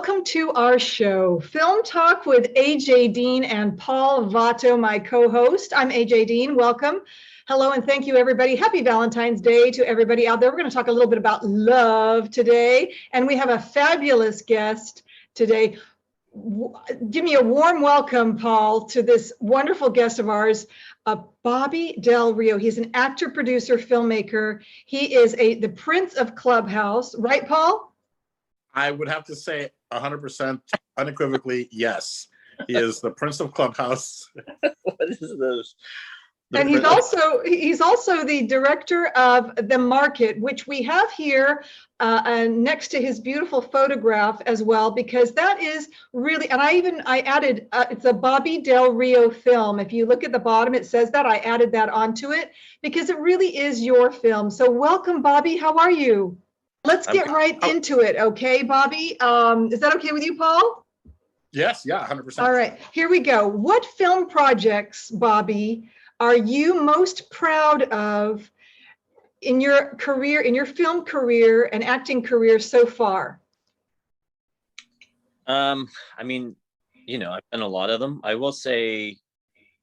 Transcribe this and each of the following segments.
welcome to our show, Film Talk with AJ Dean and Paul Vato, my co-host. I'm AJ Dean. Welcome. Hello, and thank you, everybody. Happy Valentine's Day to everybody out there. We're going to talk a little bit about love today, and we have a fabulous guest today. Give me a warm welcome, Paul, to this wonderful guest of ours, Bobby Del Rio. He's an actor, producer, filmmaker. He is the Prince of Clubhouse, right, Paul? I would have to say 100% unequivocally, yes. He is the Prince of Clubhouse. What is this? And he's also the director of The Market, which we have here next to his beautiful photograph as well, because that is really, and I added, it's a Bobby Del Rio film. If you look at the bottom, it says that. I added that onto it because it really is your film. So welcome, Bobby. How are you? Let's get right into it, okay, Bobby? Is that okay with you, Paul? Yes, yeah, 100%. All right, here we go. What film projects, Bobby, are you most proud of in your career, in your film career and acting career so far? I mean, you know, I've done a lot of them. I will say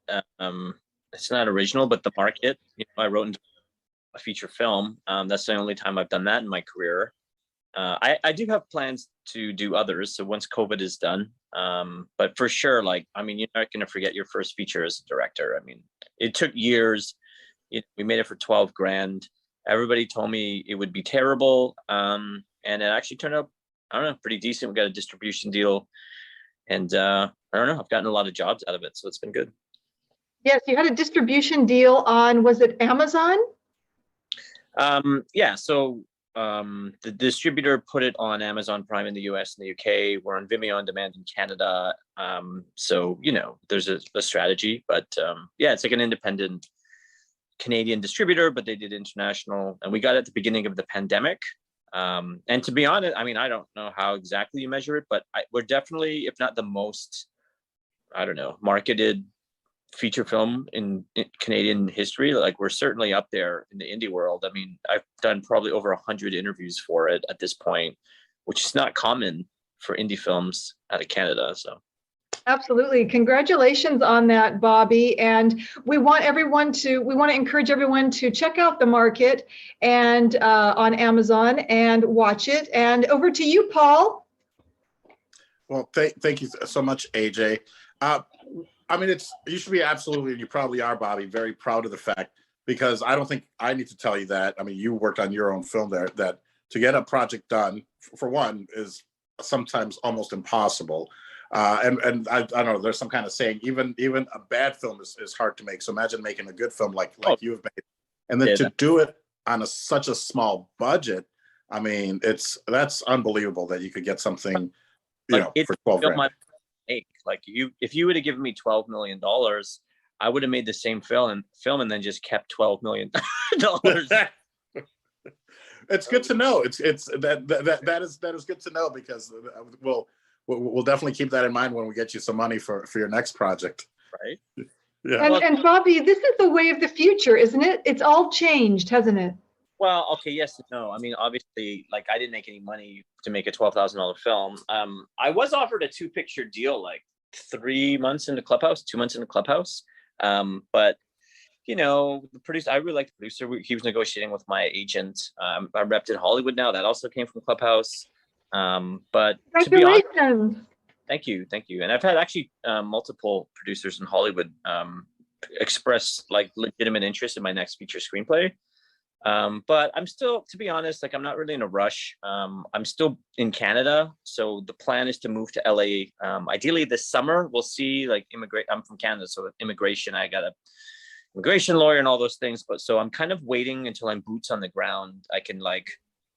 it's not original, but The Market, you know, I wrote into a feature film. That's the only time I've done that in my career. I do have plans to do others. So once COVID is done, but for sure, like, I mean, you're not going to forget your first feature as a director. I mean, it took years. We made it for 12 grand. Everybody told me it would be terrible. And it actually turned out, I don't know, pretty decent. We got a distribution deal and I don't know, I've gotten a lot of jobs out of it. So it's been good. Yes. You had a distribution deal on, was it Amazon? Yeah, so the distributor put it on Amazon Prime in the US and the UK. We're on Vimeo on demand in Canada. So, you know, there's a strategy, but yeah, it's like an independent Canadian distributor, but they did international, and we got it at the beginning of the pandemic. And to be honest, I mean, I don't know how exactly you measure it, but we're definitely, if not the most, I don't know, marketed feature film in Canadian history. Like, we're certainly up there in the indie world. I mean, I've done probably over 100 interviews for it at this point, which is not common for indie films out of Canada. So absolutely. Congratulations on that, Bobby. And we want to encourage everyone to check out The Market and on Amazon and watch it. And over to you, Paul. Well, thank you so much, AJ. I mean, you should be absolutely, and you probably are, Bobby, very proud of the fact, because I don't think I need to tell you that. I mean, you worked on your own film there, that to get a project done, for one, is sometimes almost impossible. And I don't know, there's some kind of saying, even a bad film is hard to make. So imagine making a good film like you've made. And then to do it on such a small budget, I mean, that's unbelievable that you could get something, you know, for 12 grand. Like, if you would have given me $12 million, I would have made the same film and then just kept $12 million. It's good to know. That is good to know, because we'll definitely keep that in mind when we get you some money for your next project. Right. Yeah. And Bobby, this is the way of the future, isn't it? It's all changed, hasn't it? Well, okay, yes and no. I mean, obviously, like, I didn't make any money to make a $12,000 film. I was offered a 2-picture deal like 2 months into Clubhouse. But, you know, the producer, I really like the producer. He was negotiating with my agent. I repped in Hollywood now. That also came from Clubhouse. But to be honest, thank you. And I've had actually multiple producers in Hollywood express like legitimate interest in my next feature screenplay. But I'm still, to be honest, like, I'm not really in a rush. I'm still in Canada. So the plan is to move to LA. Ideally this summer. We'll see, like, I'm from Canada. So immigration, I got a immigration lawyer and all those things. But so I'm kind of waiting until I'm boots on the ground. I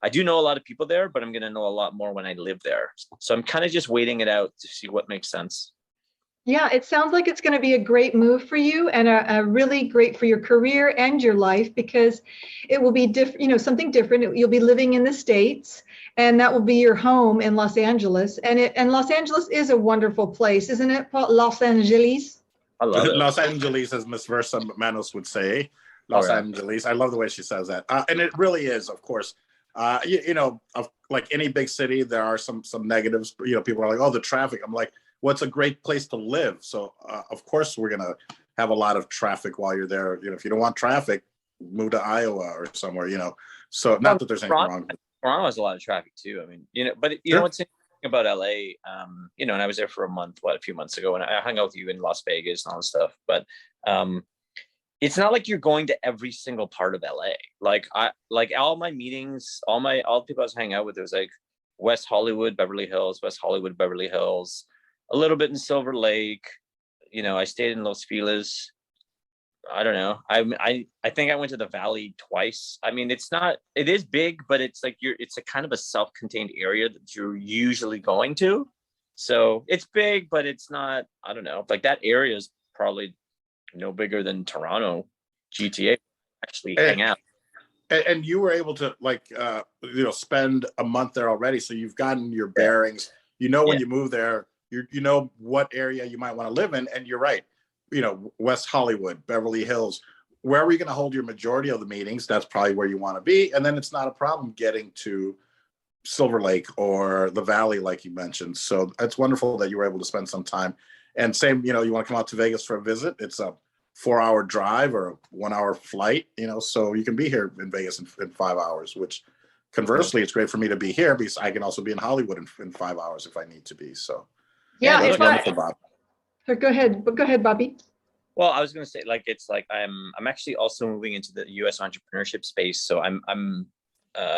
do know a lot of people there, but I'm going to know a lot more when I live there. So I'm kind of just waiting it out to see what makes sense. Yeah, it sounds like it's going to be a great move for you, and a really great for your career and your life, because it will be different, you know, something different. You'll be living in the States, and that will be your home in Los Angeles. And Los Angeles is a wonderful place, isn't it, Paul? Los Angeles. I love it. Los Angeles, as Miss Versa Manos would say. Los Angeles. I love the way she says that. And it really is, of course. Like any big city, there are some negatives. People are like, oh, the traffic. I'm like, what's a great place to live? So of course we're gonna have a lot of traffic while you're there. If you don't want traffic, move to Iowa or somewhere. So not that there's anything wrong. Toronto has a lot of traffic too. I mean, but you Sure. know what's interesting about LA? And I was there for a few months ago, and I hung out with you in Las Vegas and all this stuff. But it's not like you're going to every single part of LA. Like all my meetings, all the people I was hanging out with, it was like West Hollywood, Beverly Hills, West Hollywood, Beverly Hills, a little bit in Silver Lake. I stayed in Los Feliz. I don't know. I think I went to the Valley twice. I mean, it is big, but it's like it's a kind of a self-contained area that you're usually going to. So it's big, but it's not, I don't know, like that area is probably no bigger than Toronto GTA actually hang out. And you were able to spend a month there already. So you've gotten your bearings, when you move there, you know what area you might want to live in. And you're right. West Hollywood, Beverly Hills, where are you going to hold your majority of the meetings? That's probably where you want to be. And then it's not a problem getting to Silver Lake or the Valley, like you mentioned. So it's wonderful that you were able to spend some time. And same, you want to come out to Vegas for a visit. It's a 4-hour drive or a 1-hour flight, so you can be here in Vegas in 5 hours, which conversely, it's great for me to be here because I can also be in Hollywood in 5 hours if I need to be. So that's wonderful, Bob. Go ahead, Bobby. Well, I was going to say, it's like I'm actually also moving into the U.S. entrepreneurship space, so I'm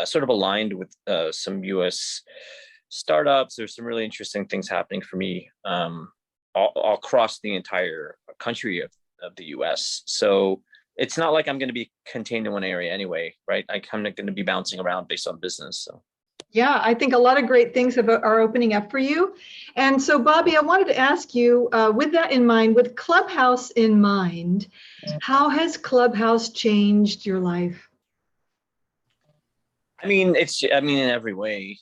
sort of aligned with some U.S. startups. There's some really interesting things happening for me all across the entire country of the U.S. So it's not like I'm going to be contained in one area anyway, right? I'm kind of going to be bouncing around based on business. So. Yeah, I think a lot of great things are opening up for you. And so, Bobby, I wanted to ask you, with that in mind, with Clubhouse in mind, how has Clubhouse changed your life? I mean, in every way,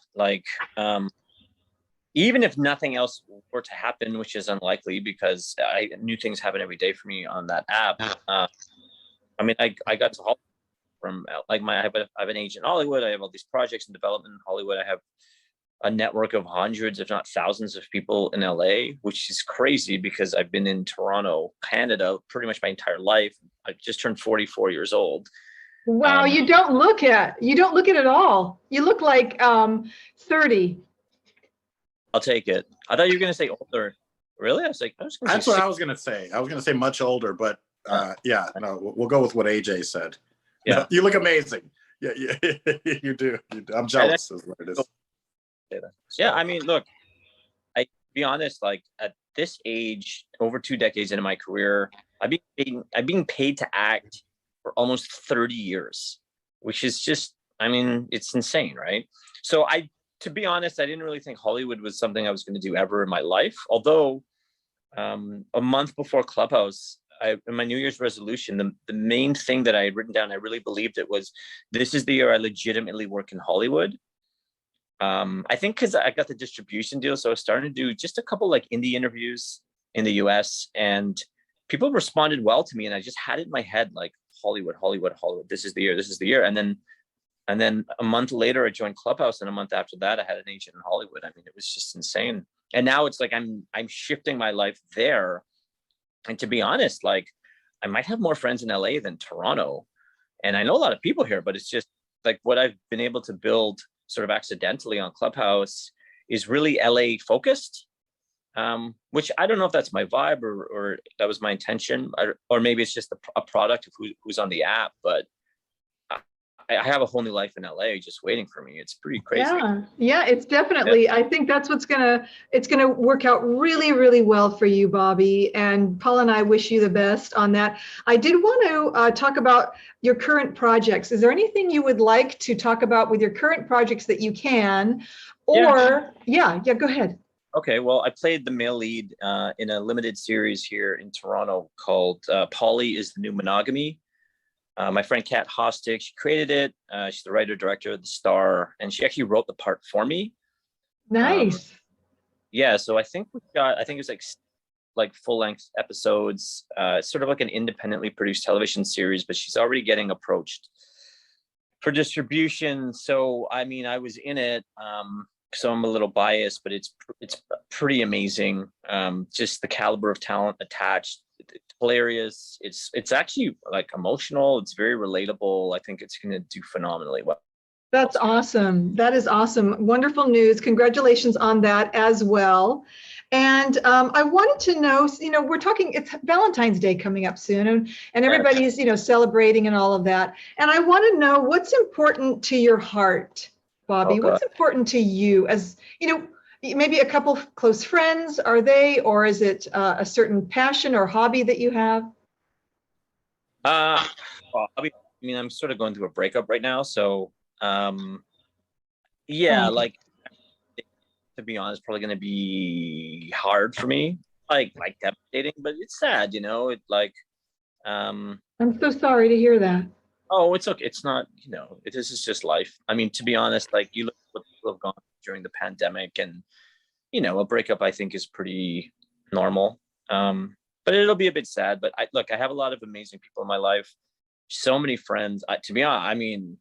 even if nothing else were to happen, which is unlikely because new things happen every day for me on that app. I got to Hollywood from I have an agent in Hollywood. I have all these projects in development in Hollywood. I have a network of hundreds, if not thousands of people in LA, which is crazy because I've been in Toronto, Canada, pretty much my entire life. I just turned 44 years old. Wow, you don't look it at all. You look like 30. I'll take it. I thought you were going to say older. Really? I was like, that's what I was going to say. I was going to say much older, but we'll go with what AJ said. Yeah, no, you look amazing. Yeah, you do. I'm jealous. Is what it is. Yeah, I mean, look, I be honest. At this age, over 2 decades into my career, I've been paid to act for almost 30 years, which is just, it's insane, right? So to be honest, I didn't really think Hollywood was something I was going to do ever in my life. Although a month before Clubhouse, in my New Year's resolution, the main thing that I had written down, I really believed it was, this is the year I legitimately work in Hollywood. I think because I got the distribution deal, so I was starting to do just a couple indie interviews in the US, and people responded well to me, and I just had it in my head Hollywood, this is the year. And then a month later, I joined Clubhouse, and a month after that, I had an agent in Hollywood. It was just insane. And now it's I'm shifting my life there. And to be honest, I might have more friends in LA than Toronto. And I know a lot of people here, but it's just what I've been able to build sort of accidentally on Clubhouse is really LA focused, which I don't know if that's my vibe or that was my intention, or maybe it's just a product of who's on the app, but I have a whole new life in LA just waiting for me. It's pretty crazy. Yeah, it's definitely, yeah. I think that's it's gonna work out really, really well for you, Bobby. And Paul and I wish you the best on that. I did want to talk about your current projects. Is there anything you would like to talk about with your current projects that you can? Or yeah, go ahead. Okay, well, I played the male lead in a limited series here in Toronto called Polly is the New Monogamy. My friend Kat Hostick, she created it. She's the writer, director, the star, and she actually wrote the part for me. Nice. Yeah, so I think it was full-length episodes. It's sort of like an independently produced television series, but she's already getting approached For distribution, so I mean, I was in it, so I'm a little biased, but it's pretty amazing. Just the caliber of talent attached, it's hilarious. It's actually like emotional. It's very relatable. I think it's going to do phenomenally well. That's awesome. That is awesome. Wonderful news. Congratulations on that as well. And I wanted to know, we're talking, it's Valentine's Day coming up soon, and everybody's, celebrating and all of that. And I want to know what's important to your heart, Bobby. What's important to you as, maybe a couple close friends, are they, or is it a certain passion or hobby that you have? Well, I mean, I'm sort of going through a breakup right now. So, like, to be honest, probably going to be hard for me, like devastating, but it's sad, it like, I'm so sorry to hear that. Oh, it's okay. It's not, this is just life. I mean, to be honest, like you look at what people have gone during the pandemic and, a breakup I think is pretty normal. But it'll be a bit sad, but I have a lot of amazing people in my life. So many friends, to be honest, I mean,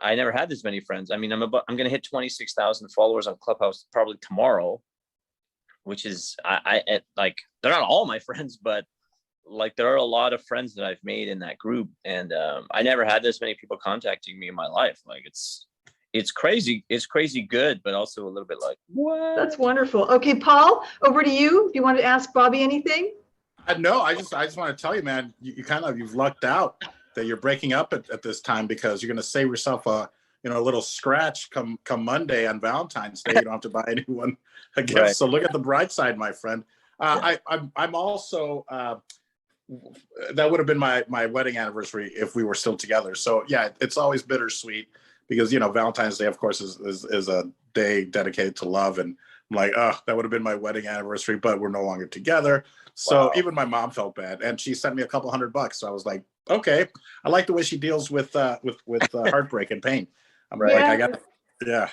I never had this many friends. I mean, I'm going to hit 26,000 followers on Clubhouse probably tomorrow, which is, like, they're not all my friends, but like there are a lot of friends that I've made in that group. And I never had this many people contacting me in my life. Like it's crazy. It's crazy good, but also a little bit like, what? That's wonderful. Okay, Paul, over to you. If you want to ask Bobby anything. No, I just want to tell you, man, you've lucked out that you're breaking up at this time, because you're going to save yourself a little scratch come Monday on Valentine's Day. You don't have to buy anyone a gift. Right. So look at the bright side, my friend. I'm also that would have been my wedding anniversary if we were still together. So yeah, it's always bittersweet because Valentine's Day, of course, is a day dedicated to love, and I'm like, oh, that would have been my wedding anniversary, but we're no longer together. So even my mom felt bad, and she sent me a couple $100. So I was like, okay, I like the way she deals with heartbreak and pain. I'm like, I got, yeah.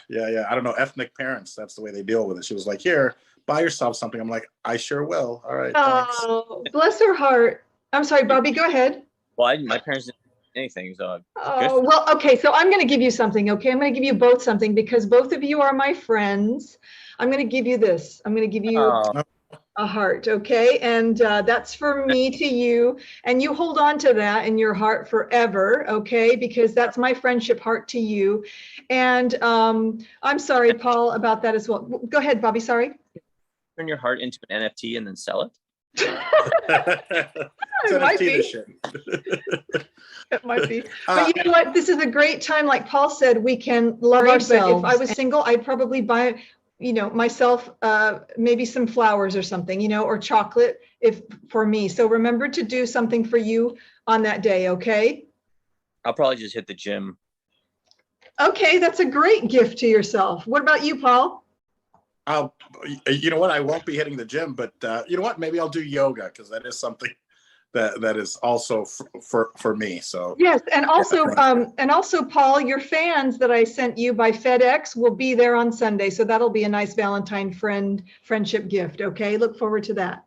I don't know, ethnic parents, that's the way they deal with it. She was like, here, buy yourself something. I'm like, I sure will. All right. Oh, thanks. Bless her heart. I'm sorry, Bobby, go ahead. Well, my parents didn't do anything. So oh, well, okay. So I'm going to give you something. Okay. I'm going to give you both something because both of you are my friends. I'm going to give you this. I'm going to give you a heart. Okay. And that's for me to you. And you hold on to that in your heart forever. Okay. Because that's my friendship heart to you. And I'm sorry, Paul, about that as well. Go ahead, Bobby. Sorry. Turn your heart into an NFT and then sell it. It might be. It might be. But you know what? This is a great time. Like Paul said, we can love ourselves. But if I was single, I'd probably buy, myself maybe some flowers or something, or chocolate for me. So remember to do something for you on that day, okay? I'll probably just hit the gym. Okay, that's a great gift to yourself. What about you, Paul? You know what? I won't be hitting the gym, but you know what? Maybe I'll do yoga because that is something that is also for me. So yes, and also Paul, your fans that I sent you by FedEx will be there on Sunday, so that'll be a nice Valentine friendship gift. Okay, look forward to that.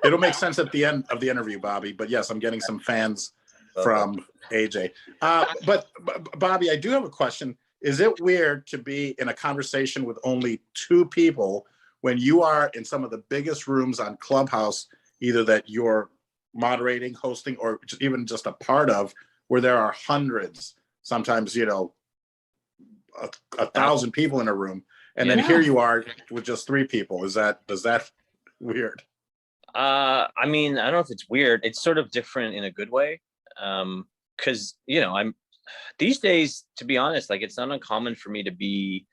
It'll make sense at the end of the interview, Bobby. But yes, I'm getting some fans from AJ. But Bobby, I do have a question. Is it weird to be in a conversation with only two people when you are in some of the biggest rooms on Clubhouse, either that you're moderating, hosting, or even just a part of, where there are hundreds, sometimes, 1,000 people in a room, and then here you are with just three people? Does that weird? I mean, I don't know if it's weird. It's sort of different in a good way. Because, I'm these days, to be honest, like it's not uncommon for me to be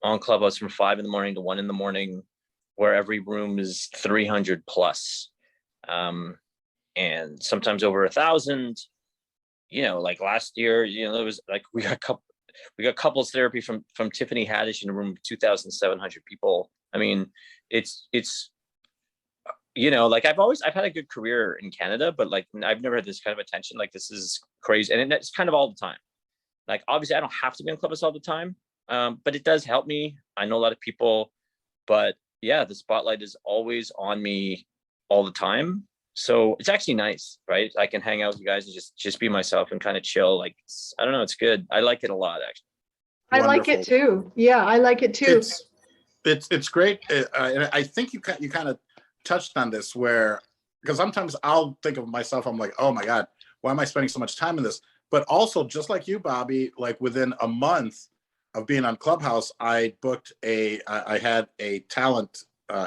on Clubhouse from 5 a.m. to 1 a.m, where every room is 300 plus. And sometimes over 1,000, like last year, it was like we got couples therapy from Tiffany Haddish in a room of 2,700 people. I mean, it's like I've had a good career in Canada, but like I've never had this kind of attention. Like this is crazy, and it's kind of all the time. Like obviously, I don't have to be on Clubhouse all the time, but it does help me. I know a lot of people, but yeah, the spotlight is always on me all the time. So it's actually nice, right? I can hang out with you guys and just be myself and kind of chill. Like, I don't know, it's good. I like it a lot, actually. I like it too. Yeah, I like it too. It's great. And I think you kind of touched on this where, because sometimes I'll think of myself, I'm like, oh my God, why am I spending so much time in this? But also, just like you, Bobby, like within a month of being on Clubhouse, I had a talent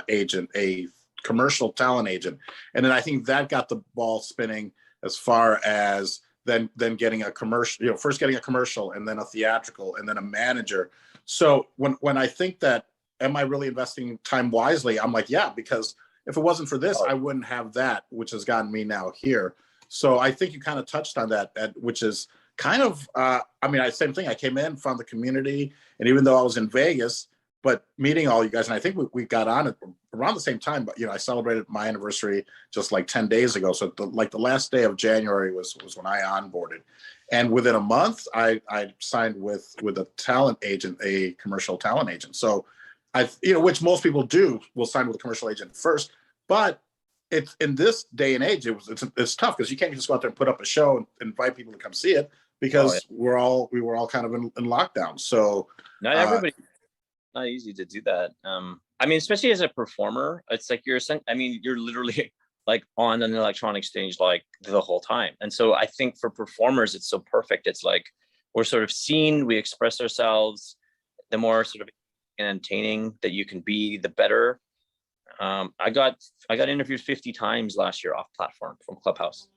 agent, a commercial talent agent. And then I think that got the ball spinning as far as then getting a commercial, first getting a commercial and then a theatrical and then a manager. So when I think that, am I really investing time wisely? I'm like, yeah, because if it wasn't for this, I wouldn't have that, which has gotten me now here. So I think you kind of touched on that, which is kind of, same thing. I came in, found the community, and even though I was in Vegas, but meeting all you guys, and I think we got on it around the same time, but I celebrated my anniversary just like 10 days ago. So the last day of January was when I onboarded. And within a month, I signed with a talent agent, a commercial talent agent. So which most people will sign with a commercial agent first, but it's in this day and age, it's tough because you can't just go out there and put up a show and invite people to come see it because we were all kind of in lockdown. So not everybody, not easy to do that. Especially as a performer, it's like you're literally like on an electronic stage like the whole time. And so I think for performers, it's so perfect. It's like we're sort of seen, we express ourselves. The more sort of entertaining that you can be, the better. I got interviewed 50 times last year off platform from Clubhouse,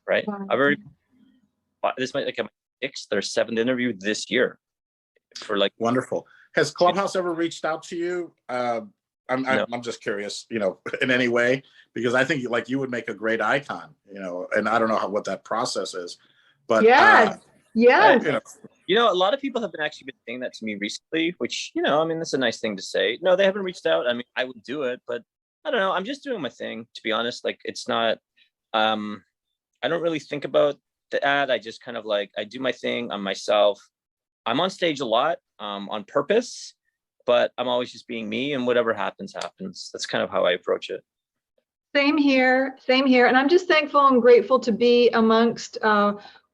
right? Wow. This might like my 6th or 7th interview this year for like. Wonderful. Has Clubhouse ever reached out to you? No. I'm just curious, in any way, because I think you would make a great icon, and I don't know what that process is, but yes. A lot of people have actually been saying that to me recently, which, that's a nice thing to say. No, they haven't reached out. I would do it, but I don't know. I'm just doing my thing, to be honest. Like, it's not, I don't really think about the ad. I just kind of I do my thing. I'm myself. I'm on stage a lot on purpose, but I'm always just being me, and whatever happens, happens. That's kind of how I approach it. Same here. And I'm just thankful and grateful to be amongst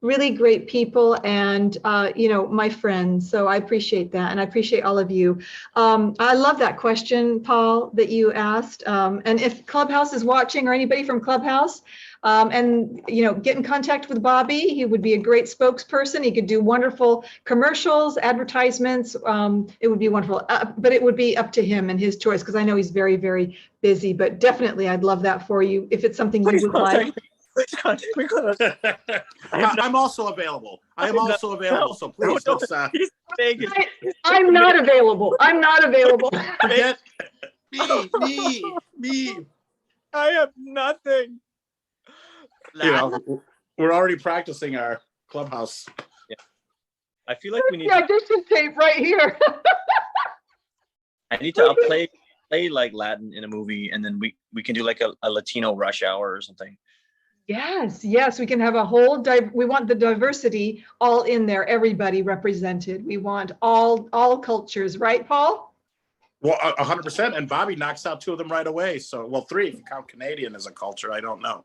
really great people and, my friends. So I appreciate that. And I appreciate all of you. I love that question, Paul, that you asked. And if Clubhouse is watching or anybody from Clubhouse, get in contact with Bobby. He would be a great spokesperson. He could do wonderful commercials, advertisements. It would be wonderful, but it would be up to him and his choice, because I know he's very, very busy, but definitely I'd love that for you if it's something you would like. I'm also available. I am also available. So please, let's. I'm not available. Forget me. I have nothing. We're already practicing our Clubhouse. Yeah. I feel like we need audition tape right here. I need to play like Latin in a movie, and then we can do like a Latino Rush Hour or something. Yes, we can have a whole we want the diversity all in there, everybody represented. We want all cultures, right, Paul? Well, 100%. And Bobby knocks out 2 of them right awaway. So, well, 3 if you count Canadian as a culture. I don't know.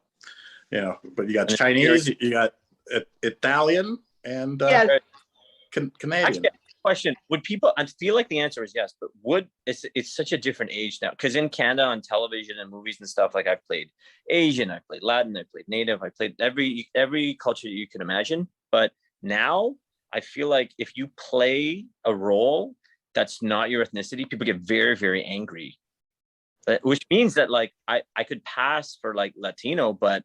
But you got Chinese, you got Italian, and Canadian. Actually, question: would people? I feel like the answer is yes, but it's such a different age now? Because in Canada, on television and movies and stuff, like I've played Asian, I played Latin, I played Native, I played every culture you can imagine. But now I feel like if you play a role that's not your ethnicity, people get very, very angry. Which means that I could pass for Latino, but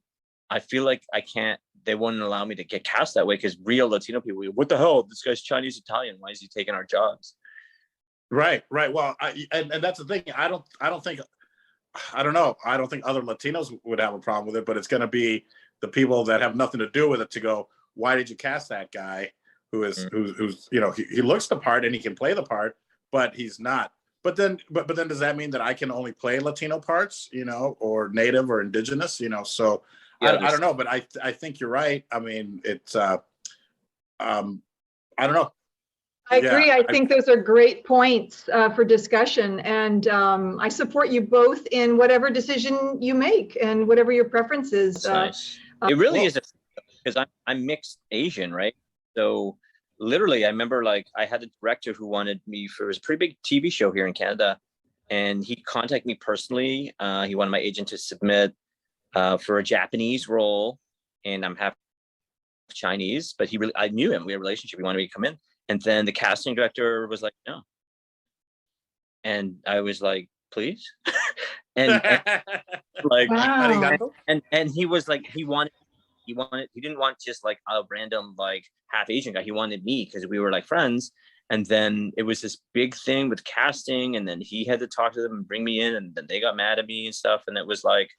I feel like I can't. They wouldn't allow me to get cast that way, because real Latino people, what the hell? This guy's Chinese Italian. Why is he taking our jobs? Right. Well, and that's the thing. I don't think other Latinos would have a problem with it, but it's going to be the people that have nothing to do with it to go, why did you cast that guy who's he looks the part and he can play the part, but he's not. But then does that mean that I can only play Latino parts, or Native or Indigenous, So I don't know, but I think you're right. It's I don't know. I agree. I think those are great points for discussion, and I support you both in whatever decision you make and whatever your preference is. Nice. It really is, because I'm mixed Asian, right? So literally, I remember like I had a director who wanted me for his pretty big TV show here in Canada, and he contacted me personally. He wanted my agent to submit for a Japanese role, and I'm half Chinese, but I knew him. We had a relationship. He wanted me to come in. And then the casting director was like, no. And I was like, please. and like, wow. and he was like, he didn't want just like a random like half Asian guy. He wanted me because we were like friends. And then it was this big thing with casting. And then he had to talk to them and bring me in. And then they got mad at me and stuff. And it was like,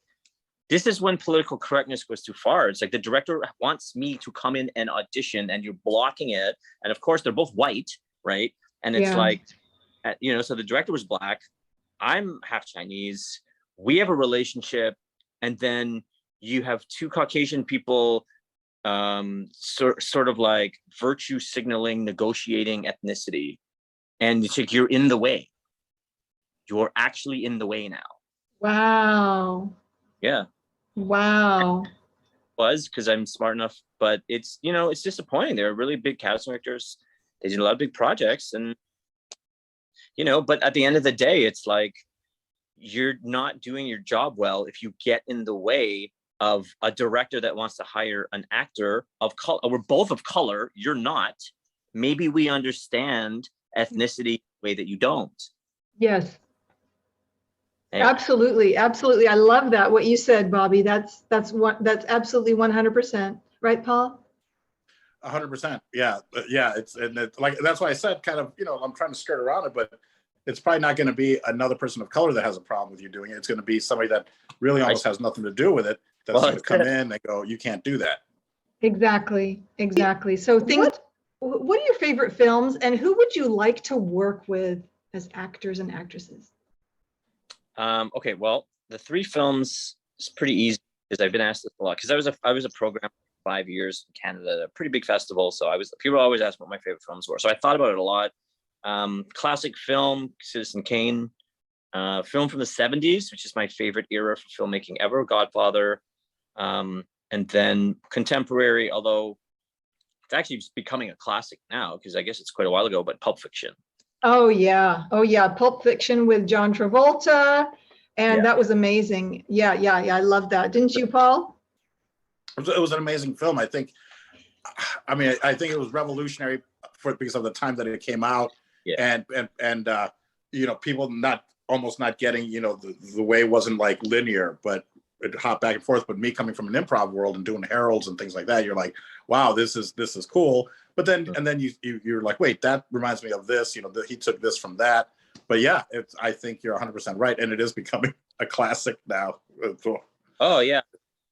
this is when political correctness goes too far. It's like the director wants me to come in and audition, and you're blocking it. And of course, they're both white, right? And it's like, you know, so the director was Black. I'm half Chinese. We have a relationship. And then you have two Caucasian people sort of like virtue signaling, negotiating ethnicity. And it's like, you're in the way. You're actually in the way now. Wow. Yeah. Wow. Was because I'm smart enough, but it's, you know, it's disappointing. They're really big casting directors. They did a lot of big projects, and you know, but at the end of the day, it's like you're not doing your job well if you get in the way of a director that wants to hire an actor of color. We're both of color. You're not. Maybe we understand ethnicity the way that you don't. Yes. Absolutely. Absolutely. I love that. What you said, Bobby, that's absolutely 100%. Right, Paul? 100%. Yeah. Yeah. It's like, that's why I said kind of, you know, I'm trying to skirt around it, but it's probably not going to be another person of color that has a problem with you doing it. It's going to be somebody that really almost has nothing to do with it. That's going to come in and go, you can't do that. Exactly. Exactly. So what are your favorite films, and who would you like to work with as actors and actresses? Okay, well, the three films is pretty easy because I've been asked this a lot, because I was a programmer for 5 years in Canada, a pretty big festival. So people always ask what my favorite films were. So I thought about it a lot. Classic film, Citizen Kane, film from the 70s, which is my favorite era for filmmaking ever, Godfather. And then contemporary, although it's actually becoming a classic now because I guess it's quite a while ago, but Pulp Fiction. Oh yeah. Pulp Fiction with John Travolta. And that was amazing. Yeah. I love that. Didn't you, Paul? It was an amazing film. I think it was revolutionary because of the time that it came out. Yeah. And you know, people almost not getting, you know, the way wasn't like linear, but it hopped back and forth. But me coming from an improv world and doing heralds and things like that, you're like, wow, this is cool. But then and then you're like, wait, that reminds me of this. You know, he took this from that. But yeah, I think you're 100% right, and it is becoming a classic now. Oh yeah,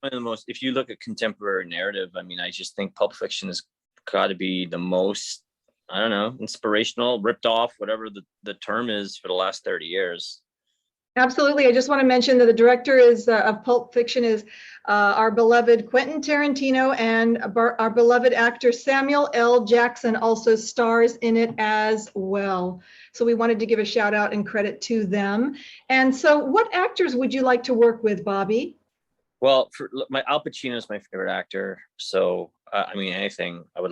one of the most. If you look at contemporary narrative, I mean, I just think Pulp Fiction has got to be the most, I don't know, inspirational, ripped off, whatever the term is, for the last 30 years. Absolutely. I just want to mention that the director of Pulp Fiction is our beloved Quentin Tarantino, and our beloved actor Samuel L. Jackson also stars in it as well. So we wanted to give a shout out and credit to them. And so what actors would you like to work with, Bobby? Well, Al Pacino is my favorite actor. So I mean, anything. I would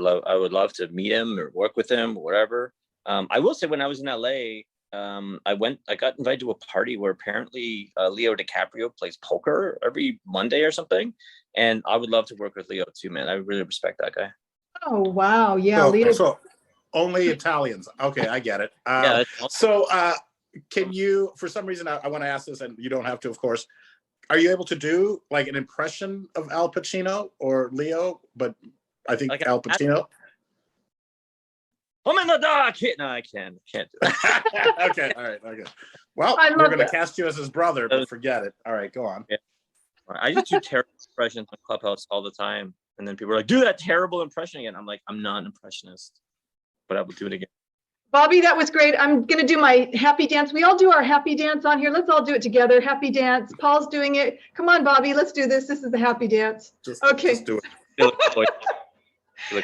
love to meet him or work with him, or whatever. I will say, when I was in LA, I got invited to a party where apparently Leo DiCaprio plays poker every Monday or something. And I would love to work with Leo too, man. I really respect that guy. Oh, wow. Yeah. Leo. So only Italians. Okay, I get it. Can you, for some reason, I want to ask this, and you don't have to, of course. Are you able to do like an impression of Al Pacino or Leo? But I think like Al Pacino. I'm in the dark. No, I can't do that. Okay, all right, okay. Well, we're going to cast you as his brother, but forget it. All right, go on. Yeah. I just do terrible impressions on Clubhouse all the time, and then people are like, "Do that terrible impression again." I'm like, "I'm not an impressionist, but I will do it again." Bobby, that was great. I'm going to do my happy dance. We all do our happy dance on here. Let's all do it together. Happy dance. Paul's doing it. Come on, Bobby. Let's do this. This is the happy dance. Just do it.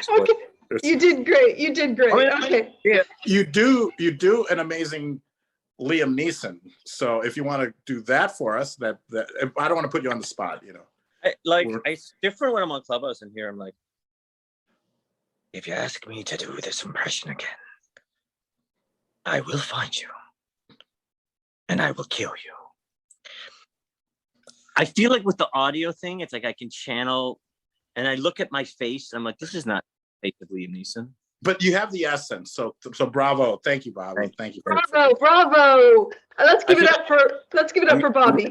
Okay. You did great. You did great. Okay. Yeah. You do an amazing Liam Neeson. So if you want to do that for us, that I don't want to put you on the spot, you know. It's different when I'm on Clubhouse and here I'm like, if you ask me to do this impression again, I will find you and I will kill you. I feel like with the audio thing, it's like I can channel and I look at my face and I'm like, this is not face of Liam Neeson. But you have the essence. So bravo. Thank you, Bobby. Thank you. Bravo. Let's give it up for Bobby.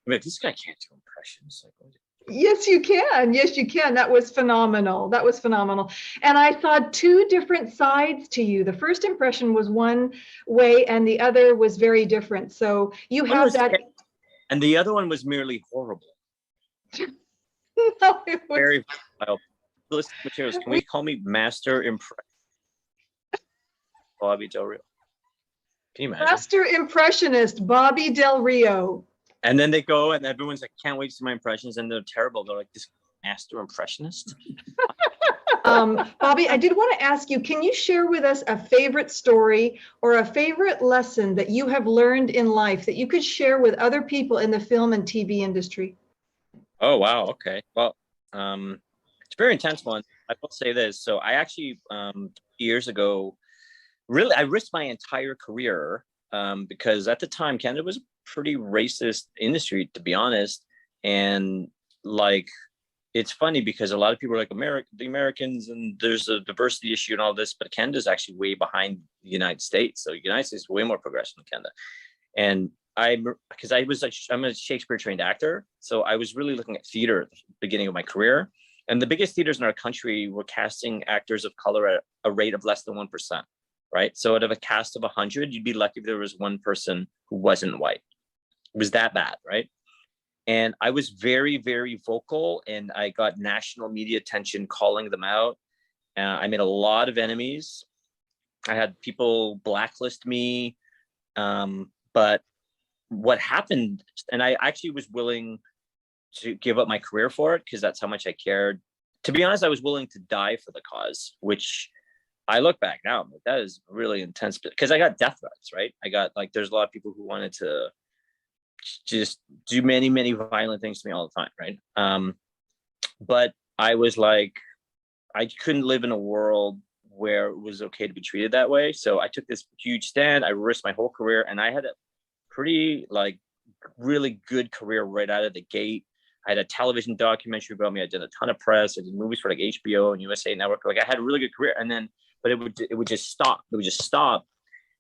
This guy can't do impressions. Yes, you can. Yes, you can. That was phenomenal. And I saw two different sides to you. The first impression was one way and the other was very different. So you have that. And the other one was merely horrible. No, it was very vile. List materials. Can we call me Master Impression? Bobby Del Rio. Can you imagine? Master Impressionist Bobby Del Rio. And then they go and everyone's like, can't wait to see my impressions, and they're terrible. They're like, this Master Impressionist. Bobby, I did want to ask you, can you share with us a favorite story or a favorite lesson that you have learned in life that you could share with other people in the film and TV industry? Oh, wow. Okay. Well, it's a very intense one. I will say this. So I actually, years ago, really, I risked my entire career because at the time, Canada was a pretty racist industry, to be honest. And like, it's funny because a lot of people are like the Americans and there's a diversity issue and all this, but Canada is actually way behind the United States. So the United States is way more progressive than Canada. And I'm a Shakespeare trained actor. So I was really looking at theater at the beginning of my career. And the biggest theaters in our country were casting actors of color at a rate of less than 1%, right? So out of a cast of 100, you'd be lucky if there was one person who wasn't white. It was that bad, right? And I was very, very vocal and I got national media attention calling them out. I made a lot of enemies. I had people blacklist me. But what happened, and I actually was willing to give up my career for it because that's how much I cared. To be honest, I was willing to die for the cause, which I look back now, I'm like, that is really intense because I got death threats, right? I got like, there's a lot of people who wanted to just do many, many violent things to me all the time, right? But I was like, I couldn't live in a world where it was okay to be treated that way. So I took this huge stand. I risked my whole career and I had a pretty like really good career right out of the gate. I had a television documentary about me. I did a ton of press. I did movies for like HBO and USA Network. Like I had a really good career. And then, but it would just stop. It would just stop.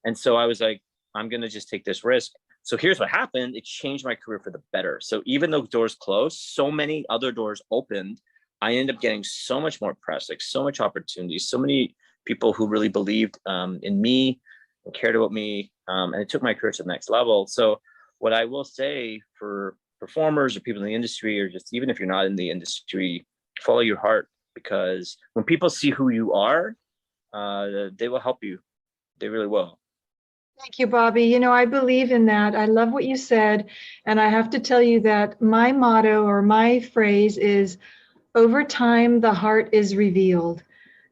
And so I was like, I'm going to just take this risk. So here's what happened. It changed my career for the better. So even though doors closed, so many other doors opened. I ended up getting so much more press, like so much opportunity, so many people who really believed in me and cared about me. And it took my career to the next level. So what I will say for performers or people in the industry, or just even if you're not in the industry, follow your heart, because when people see who you are, they will help you. They really will. Thank you, Bobby. You know, I believe in that. I love what you said. And I have to tell you that my motto or my phrase is, over time, the heart is revealed.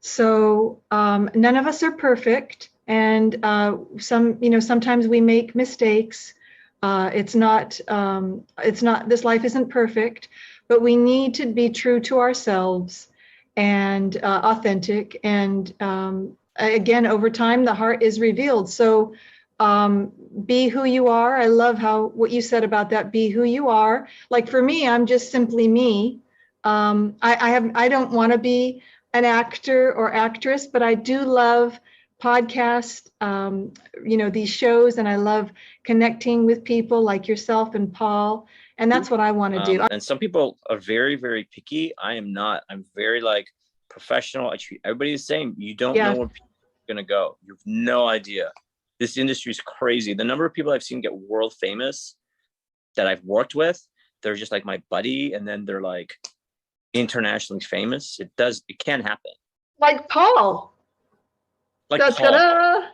So none of us are perfect. And sometimes we make mistakes. This life isn't perfect, but we need to be true to ourselves and authentic. And again, over time, the heart is revealed. So be who you are. I love what you said about that. Be who you are. Like for me, I'm just simply me. I don't want to be an actor or actress, but I do love podcasts, these shows, and I love connecting with people like yourself and Paul. And that's what I want to do. And some people are very, very picky. I am not. I'm very like professional. I treat everybody the same. You don't know where people are going to go. You have no idea. This industry is crazy. The number of people I've seen get world famous that I've worked with, they're just like my buddy, and then they're like internationally famous. It can happen. Like Paul. Like Paul.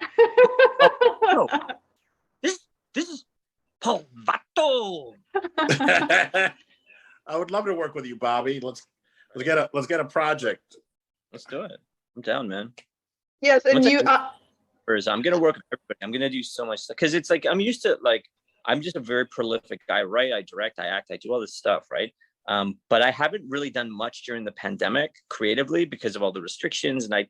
No. This is Paul Vato. I would love to work with you, Bobby. Let's get a project. Let's do it. I'm down, man. Yes, and you. I'm gonna work with everybody. I'm gonna do so much stuff because it's like I'm used to like I'm just a very prolific guy. I write, I direct, I act, I do all this stuff, right? But I haven't really done much during the pandemic creatively because of all the restrictions, and I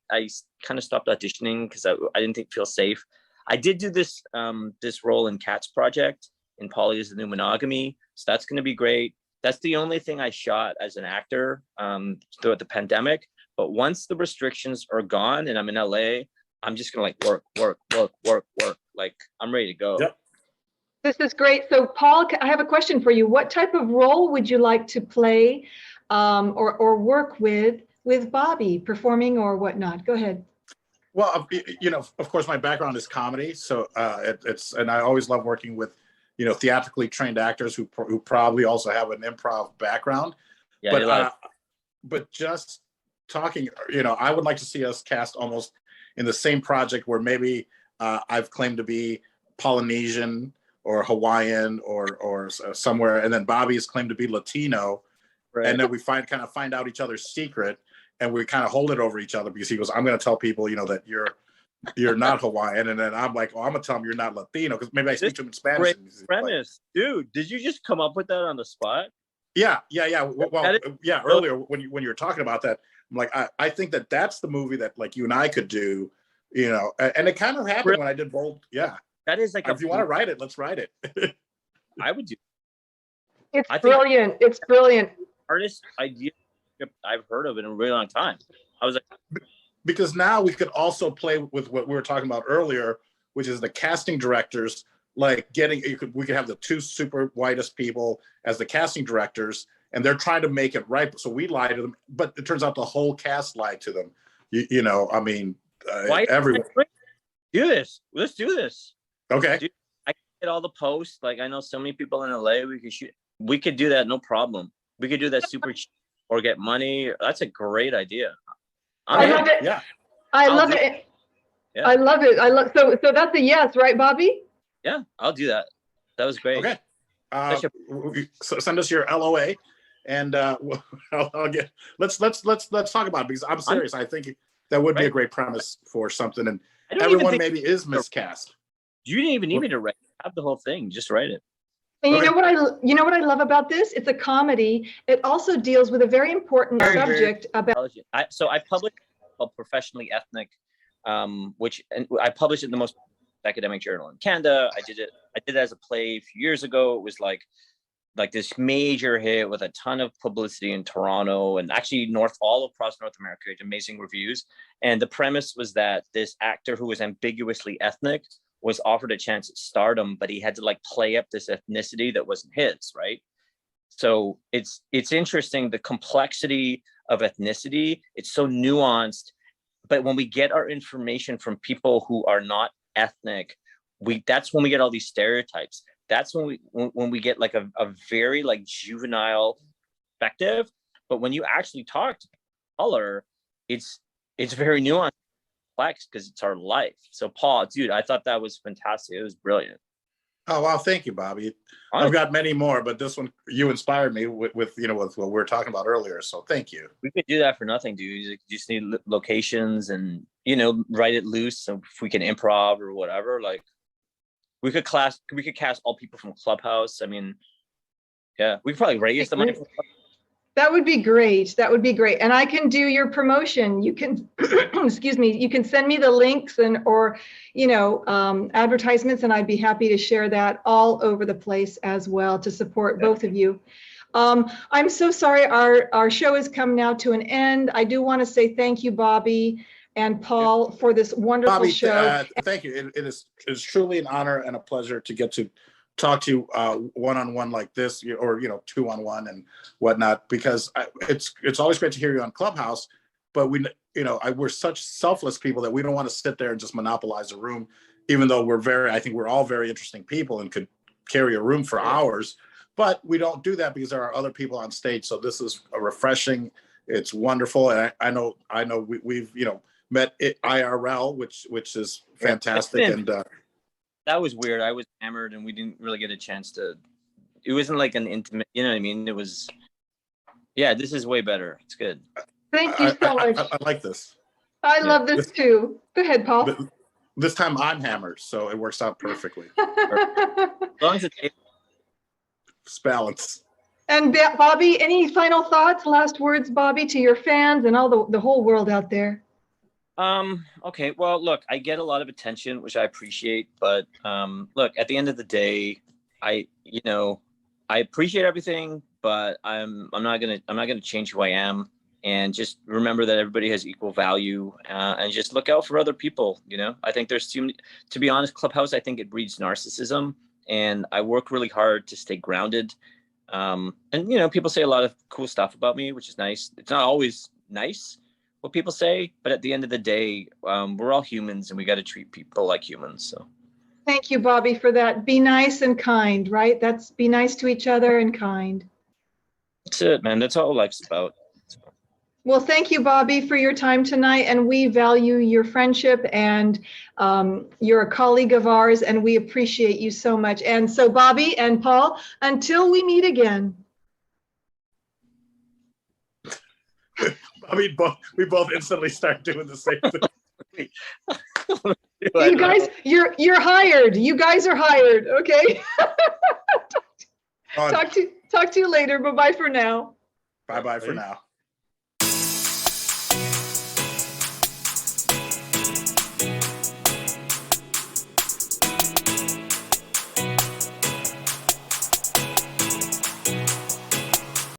kind of stopped auditioning because I didn't feel safe. I did do this this role in Cat's Project in Polly is the New Monogamy, so that's going to be great. That's the only thing I shot as an actor throughout the pandemic. But once the restrictions are gone and I'm in LA, I'm just gonna like work. Like I'm ready to go. Yep. This is great. So Paul, I have a question for you. What type of role would you like to play or work with Bobby, performing or whatnot? Go ahead. Well, you know, of course, my background is comedy, so and I always love working with, you know, theatrically trained actors who probably also have an improv background. Yeah, but just talking, you know, I would like to see us cast almost in the same project where maybe I've claimed to be Polynesian or Hawaiian or somewhere, and then Bobby's claimed to be Latino, right. And then we find out each other's secret, and we kind of hold it over each other because he goes, I'm going to tell people, you know, that you're not Hawaiian, and then I'm like, oh, I'm going to tell him you're not Latino because maybe I speak to him in Spanish. Great premise, like, dude. Did you just come up with that on the spot? Yeah. Well, yeah. Earlier when you were talking about that, I'm like, I think that's the movie that like you and I could do, you know, and it kind of happened when I did Bold. Yeah. That is like if you want to write it, let's write it. I would do. It's brilliant. It's brilliant. Artist idea I've heard of in a really long time. I was like, because now we could also play with what we were talking about earlier, which is the casting directors, like we could have the two super whitest people as the casting directors, and they're trying to make it right. So we lie to them, but it turns out the whole cast lied to them. You know, I mean, everyone. Do this. Let's do this. Okay. Dude, I get all the posts. Like I know so many people in LA. We could do that, no problem. We could do that super cheap or get money. That's a great idea. I love it. Yeah. I love it. Yeah. I love it. So that's a yes, right, Bobby? Yeah, I'll do that. That was great. Okay. Send us your LOA, and I'll get. Let's talk about it because I'm serious. I think that would be a great premise for something, and everyone maybe is miscast. You didn't even need me to write. Have the whole thing. Just write it. And you know what I love about this? It's a comedy. It also deals with a very important subject about. So I published called Professionally Ethnic, which I published it in the most academic journal in Canada. I did it as a play a few years ago. It was like this major hit with a ton of publicity in Toronto and actually all across North America. It had amazing reviews. And the premise was that this actor who was ambiguously ethnic was offered a chance at stardom, but he had to like play up this ethnicity that wasn't his, right? So it's interesting, the complexity of ethnicity. It's so nuanced, but when we get our information from people who are not ethnic, that's when we get all these stereotypes. That's when we get like a very like juvenile perspective. But when you actually talk to color, it's very nuanced, complex because it's our life. So Paul, dude, I thought that was fantastic. It was brilliant. Oh, well, thank you, Bobby. I've got many more, but this one, you inspired me with what we were talking about earlier. So thank you. We could do that for nothing, dude. You just need locations and, write it loose. So if we can improv or whatever, like we could cast all people from Clubhouse. I mean, yeah, we could probably raise the money. That would be great. That would be great. And I can do your promotion. You can, excuse me, you can send me the links or advertisements, and I'd be happy to share that all over the place as well to support both of you. I'm so sorry. Our show has come now to an end. I do want to say thank you, Bobby and Paul, for this wonderful show. Thank you. It is truly an honor and a pleasure to get to talk to one-on-one like this, or 2-on-1 and whatnot, because it's always great to hear you on Clubhouse, but we're such selfless people that we don't want to sit there and just monopolize a room, even though I think we're all very interesting people and could carry a room for hours, but we don't do that because there are other people on stage. So this is refreshing. It's wonderful. And I know we've met IRL, which is fantastic. And that was weird. I was hammered and we didn't really get a chance to, it wasn't like an intimate, you know what I mean? It was, this is way better. It's good. Thank you so much. I like this. I love this too. Go ahead, Paul. This time I'm hammered, so it works out perfectly. As long as It's balance. And Bobby, any final thoughts, last words, Bobby, to your fans and all the whole world out there? Okay. Well, look, I get a lot of attention, which I appreciate, but look, at the end of the day, I appreciate everything, but I'm not gonna change who I am, and just remember that everybody has equal value, and just look out for other people. I think there's too many, to be honest, Clubhouse, I think it breeds narcissism, and I work really hard to stay grounded. And people say a lot of cool stuff about me, which is nice. It's not always nice what people say, but at the end of the day, we're all humans, and we got to treat people like humans. So thank you, Bobby, for that. Be nice and kind, right? That's be nice to each other and kind. That's it, man. That's all life's about. Well, thank you, Bobby, for your time tonight, and we value your friendship, and you're a colleague of ours, and we appreciate you so much. And so, Bobby and Paul, until we meet again. I mean, we both instantly start doing the same thing. You guys, you're hired. You guys are hired. Okay. Talk to you later. Bye-bye for now. Bye-bye for now.